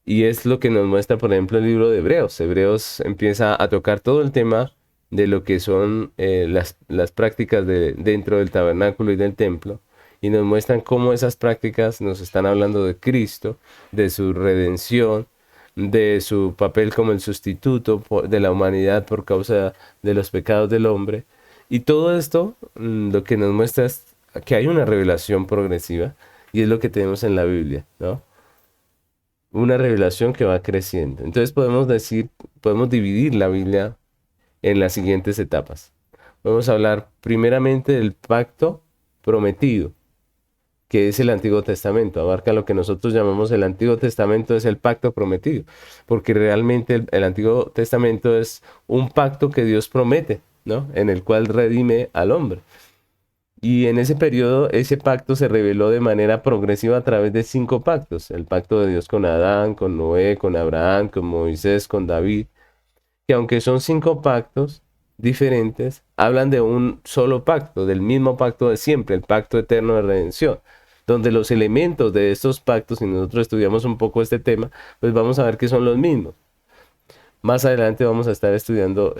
A: Y es lo que nos muestra, por ejemplo, el libro de Hebreos. Hebreos empieza a tocar todo el tema de lo que son las prácticas dentro del tabernáculo y del templo. Y nos muestran cómo esas prácticas nos están hablando de Cristo, de su redención, de su papel como el sustituto de la humanidad por causa de los pecados del hombre. Y todo esto lo que nos muestra es que hay una revelación progresiva y es lo que tenemos en la Biblia, ¿no? Una revelación que va creciendo. Entonces podemos decir, podemos dividir la Biblia en las siguientes etapas. Vamos a hablar primeramente del pacto prometido, que es el Antiguo Testamento. Abarca lo que nosotros llamamos el Antiguo Testamento, es el pacto prometido, porque realmente el Antiguo Testamento es un pacto que Dios promete, ¿no? En el cual redime al hombre. Y en ese periodo, ese pacto se reveló de manera progresiva a través de 5 pactos. El pacto de Dios con Adán, con Noé, con Abraham, con Moisés, con David. Que aunque son 5 pactos, diferentes hablan de un solo pacto, del mismo pacto de siempre, el pacto eterno de redención, donde los elementos de estos pactos, si nosotros estudiamos un poco este tema, pues vamos a ver que son los mismos. Más adelante vamos a estar estudiando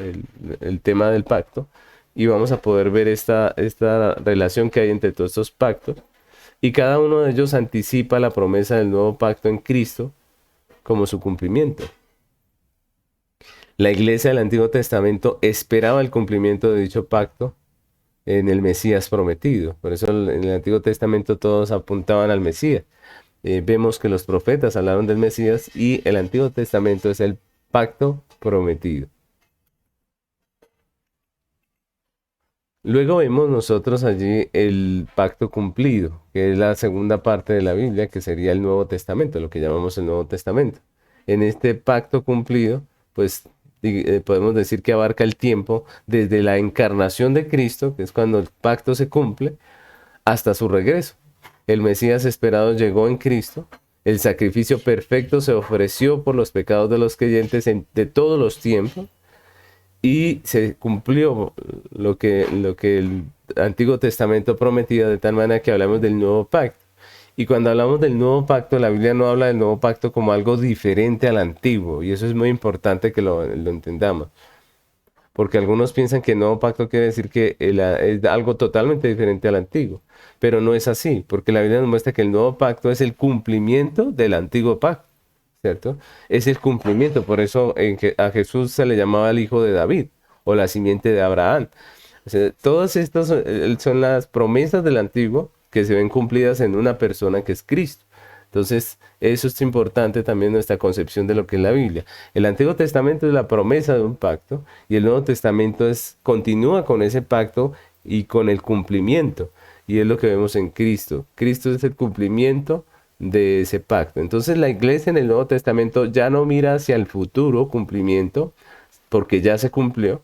A: el tema del pacto y vamos a poder ver esta relación que hay entre todos estos pactos. Y cada uno de ellos anticipa la promesa del nuevo pacto en Cristo como su cumplimiento. La iglesia del Antiguo Testamento esperaba el cumplimiento de dicho pacto en el Mesías prometido. Por eso en el Antiguo Testamento todos apuntaban al Mesías. Vemos que los profetas hablaron del Mesías y el Antiguo Testamento es el pacto prometido. Luego vemos nosotros allí el pacto cumplido, que es la segunda parte de la Biblia, que sería el Nuevo Testamento, lo que llamamos el Nuevo Testamento. En este pacto cumplido, pues podemos decir que abarca el tiempo desde la encarnación de Cristo, que es cuando el pacto se cumple, hasta su regreso. El Mesías esperado llegó en Cristo, el sacrificio perfecto se ofreció por los pecados de los creyentes de todos los tiempos, y se cumplió lo que el Antiguo Testamento prometía, de tal manera que hablamos del nuevo pacto. Y cuando hablamos del nuevo pacto, la Biblia no habla del nuevo pacto como algo diferente al antiguo, y eso es muy importante que lo entendamos. Porque algunos piensan que el nuevo pacto quiere decir que es algo totalmente diferente al antiguo, pero no es así, porque la Biblia nos muestra que el nuevo pacto es el cumplimiento del antiguo pacto, ¿cierto? Es el cumplimiento, por eso a Jesús se le llamaba el hijo de David o la simiente de Abraham. O sea, todas estas son las promesas del antiguo que se ven cumplidas en una persona que es Cristo. Entonces, eso es importante también nuestra concepción de lo que es la Biblia. El Antiguo Testamento es la promesa de un pacto y el Nuevo Testamento continúa con ese pacto y con el cumplimiento. Y es lo que vemos en Cristo. Cristo es el cumplimiento de ese pacto. Entonces, la iglesia en el Nuevo Testamento ya no mira hacia el futuro cumplimiento, porque ya se cumplió,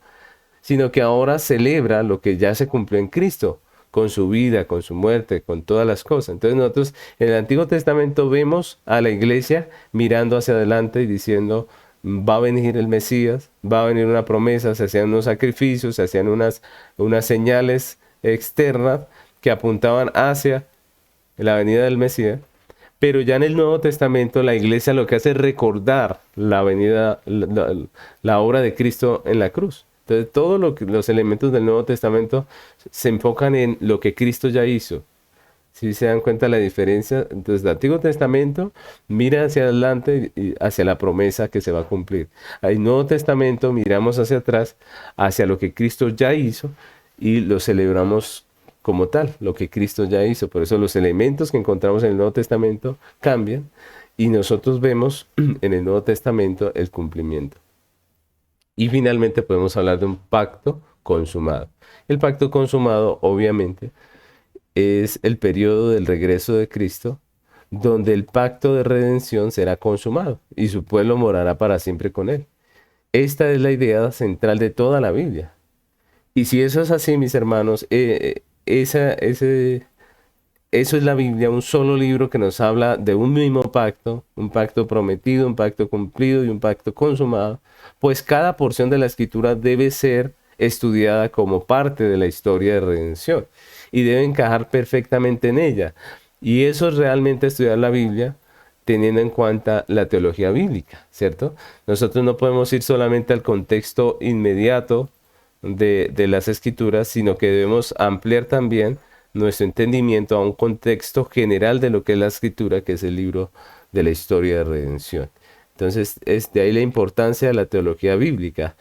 A: sino que ahora celebra lo que ya se cumplió en Cristo, con su vida, con su muerte, con todas las cosas. Entonces nosotros en el Antiguo Testamento vemos a la iglesia mirando hacia adelante y diciendo, va a venir el Mesías, va a venir una promesa, se hacían unos sacrificios, se hacían unas señales externas que apuntaban hacia la venida del Mesías. Pero ya en el Nuevo Testamento la iglesia lo que hace es recordar la venida, la obra de Cristo en la cruz. Entonces, todos los elementos del Nuevo Testamento se enfocan en lo que Cristo ya hizo. Si se dan cuenta la diferencia, entonces el Antiguo Testamento mira hacia adelante y hacia la promesa que se va a cumplir. El Nuevo Testamento miramos hacia atrás, hacia lo que Cristo ya hizo y lo celebramos como tal, lo que Cristo ya hizo. Por eso los elementos que encontramos en el Nuevo Testamento cambian y nosotros vemos en el Nuevo Testamento el cumplimiento. Y finalmente podemos hablar de un pacto consumado. El pacto consumado, obviamente, es el periodo del regreso de Cristo, donde el pacto de redención será consumado y su pueblo morará para siempre con él. Esta es la idea central de toda la Biblia. Y si eso es así, mis hermanos, eso es la Biblia, un solo libro que nos habla de un mismo pacto, un pacto prometido, un pacto cumplido y un pacto consumado, pues cada porción de la Escritura debe ser estudiada como parte de la historia de redención y debe encajar perfectamente en ella. Y eso es realmente estudiar la Biblia teniendo en cuenta la teología bíblica, ¿cierto? Nosotros no podemos ir solamente al contexto inmediato de las Escrituras, sino que debemos ampliar también nuestro entendimiento a un contexto general de lo que es la Escritura, que es el libro de la historia de redención. Entonces, es de ahí la importancia de la teología bíblica,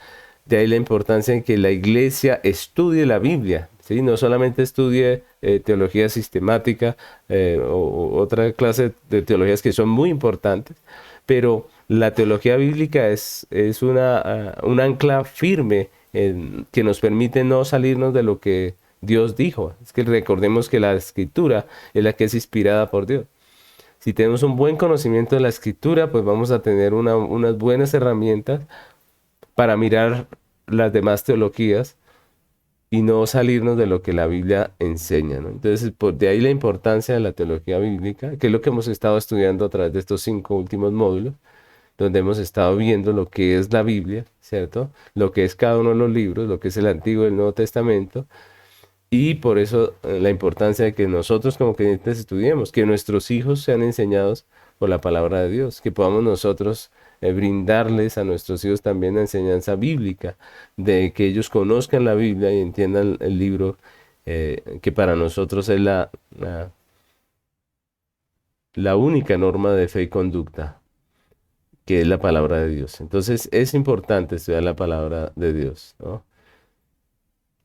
A: de ahí la importancia en que la iglesia estudie la Biblia, ¿sí? No solamente estudie teología sistemática o otra clase de teologías que son muy importantes, pero la teología bíblica es un ancla firme que nos permite no salirnos de lo que Dios dijo. Es que recordemos que la Escritura es la que es inspirada por Dios. Si tenemos un buen conocimiento de la Escritura, pues vamos a tener unas buenas herramientas para mirar las demás teologías y no salirnos de lo que la Biblia enseña, ¿no? Entonces, de ahí la importancia de la teología bíblica, que es lo que hemos estado estudiando a través de estos 5 últimos módulos, donde hemos estado viendo lo que es la Biblia, ¿cierto? Lo que es cada uno de los libros, lo que es el Antiguo y el Nuevo Testamento. Y por eso la importancia de que nosotros como creyentes estudiemos, que nuestros hijos sean enseñados por la palabra de Dios, que podamos nosotros brindarles a nuestros hijos también la enseñanza bíblica, de que ellos conozcan la Biblia y entiendan el libro que para nosotros es la única norma de fe y conducta, que es la palabra de Dios. Entonces es importante estudiar la palabra de Dios, ¿no?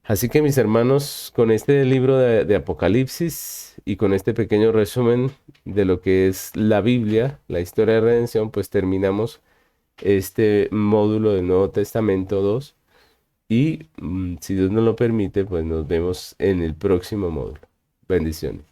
A: Así que mis hermanos, con este libro de Apocalipsis y con este pequeño resumen de lo que es la Biblia, la historia de redención, pues terminamos este módulo del Nuevo Testamento 2 y si Dios nos lo permite, pues nos vemos en el próximo módulo. Bendiciones.